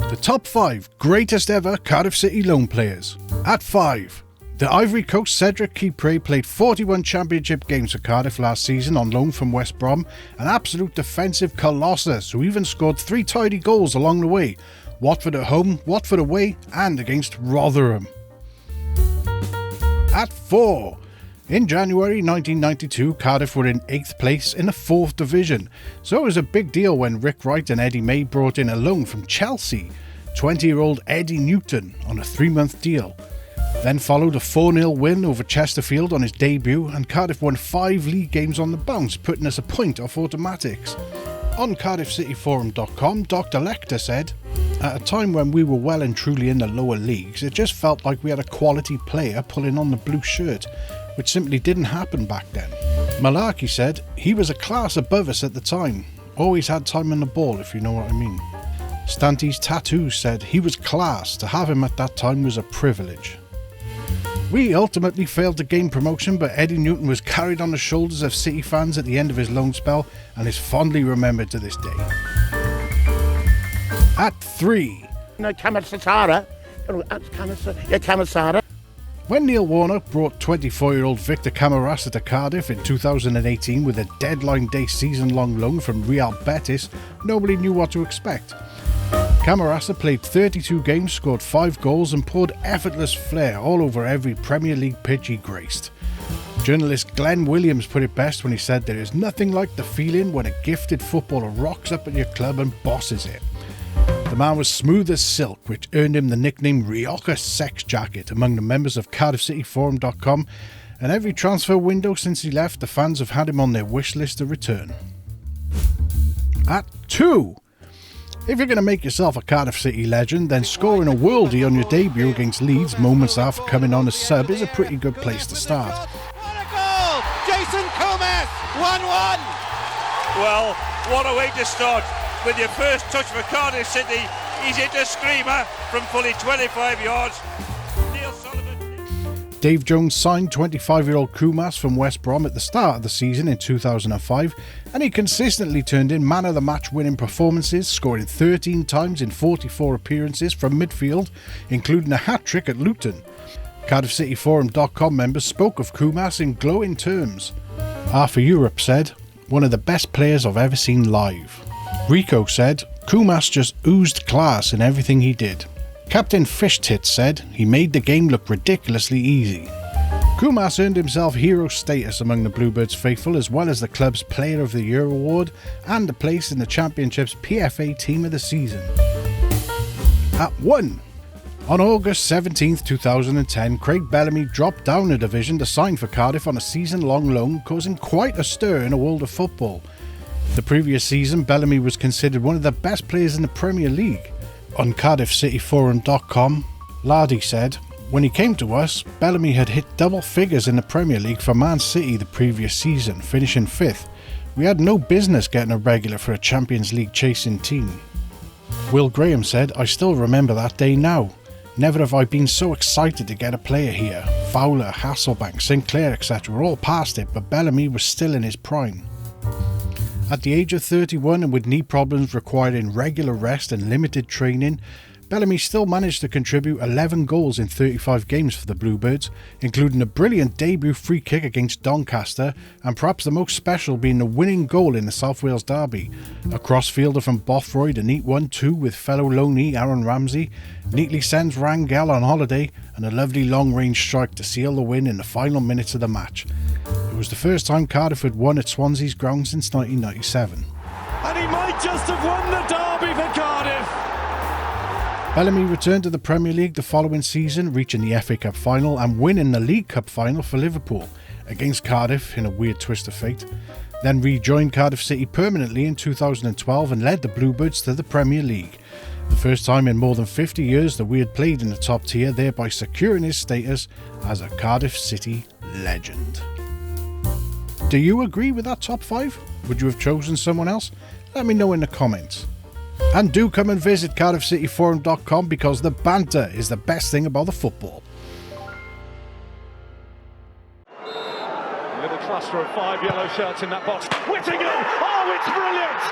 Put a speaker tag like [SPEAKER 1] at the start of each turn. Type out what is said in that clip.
[SPEAKER 1] The top 5 greatest ever Cardiff City loan players. At 5, the Ivory Coast Cedric Kipre played 41 championship games for Cardiff last season on loan from West Brom, an absolute defensive colossus who even scored 3 tidy goals along the way, Watford at home, Watford away and against Rotherham. At 4, in January 1992, Cardiff were in 8th place in the 4th division, so it was a big deal when Rick Wright and Eddie May brought in a loan from Chelsea, 20-year-old Eddie Newton, on a 3-month deal. Then followed a 4-0 win over Chesterfield on his debut, and Cardiff won 5 league games on the bounce, putting us a point off automatics. On cardiffcityforum.com, Dr. Lecter said, "At a time when we were well and truly in the lower leagues, it just felt like we had a quality player pulling on the blue shirt, which simply didn't happen back then." Malarkey said, "He was a class above us at the time. Always had time on the ball, if you know what I mean." Stanty's Tattoo said, "He was class. To have him at that time was a privilege." We ultimately failed to gain promotion, but Eddie Newton was carried on the shoulders of City fans at the end of his loan spell and is fondly remembered to this day. At 3. When Neil Warnock brought 24-year-old Victor Camarasa to Cardiff in 2018 with a deadline day season-long loan from Real Betis, nobody knew what to expect. Camarasa played 32 games, scored 5 goals and poured effortless flair all over every Premier League pitch he graced. Journalist Glenn Williams put it best when he said, "There is nothing like the feeling when a gifted footballer rocks up at your club and bosses it." The man was smooth as silk, which earned him the nickname Rioja Sex Jacket among the members of cardiffcityforum.com, and every transfer window since he left, the fans have had him on their wish list to return. At 2. If you're going to make yourself a Cardiff City legend, then scoring a worldie on your debut against Leeds moments after coming on as sub is a pretty good place to start.
[SPEAKER 2] What a goal! Jason Gomez, 1-1!
[SPEAKER 3] Well, what a way to start. With your first touch for Cardiff City, he's hit a screamer from fully 25 yards. Neil Sullivan.
[SPEAKER 1] Dave Jones signed 25-year-old Kumas from West Brom at the start of the season in 2005, and he consistently turned in man-of-the-match winning performances, scoring 13 times in 44 appearances from midfield, including a hat-trick at Luton. cardiffcityforum.com members spoke of Kumas in glowing terms. Arthur Europe said, "One of the best players I've ever seen live." Rico said, "Kumas just oozed class in everything he did." Captain Fishtits said, "He made the game look ridiculously easy." Kumas earned himself hero status among the Bluebirds faithful, as well as the club's Player of the Year award and a place in the Championship's PFA Team of the Season. At 1. On August 17, 2010, Craig Bellamy dropped down a division to sign for Cardiff on a season-long loan, causing quite a stir in the world of football. The previous season, Bellamy was considered one of the best players in the Premier League. On cardiffcityforum.com, Lardy said, "When he came to us, Bellamy had hit double figures in the Premier League for Man City the previous season, finishing 5th. We had no business getting a regular for a Champions League chasing team." Will Graham said, "I still remember that day now. Never have I been so excited to get a player here. Fowler, Hasselbank, Sinclair, etc. were all past it, but Bellamy was still in his prime." At the age of 31 and with knee problems requiring regular rest and limited training, Bellamy still managed to contribute 11 goals in 35 games for the Bluebirds, including a brilliant debut free kick against Doncaster, and perhaps the most special being the winning goal in the South Wales derby. A crossfielder from Bothroyd, a neat 1-2 with fellow loanee Aaron Ramsey, neatly sends Rangel on holiday, and a lovely long-range strike to seal the win in the final minutes of the match. It was the first time Cardiff had won at Swansea's ground since 1997.
[SPEAKER 2] And he might just have won the derby for Cardiff!
[SPEAKER 1] Bellamy returned to the Premier League the following season, reaching the FA Cup final and winning the League Cup final for Liverpool against Cardiff in a weird twist of fate. Then rejoined Cardiff City permanently in 2012 and led the Bluebirds to the Premier League. The first time in more than 50 years that we had played in the top tier, thereby securing his status as a Cardiff City legend. Do you agree with that top 5? Would you have chosen someone else? Let me know in the comments. And do come and visit cardiffcityforum.com because the banter is the best thing about the football.
[SPEAKER 2] A little cluster of 5 yellow shirts in that box. Whittingham! Oh, it's brilliant!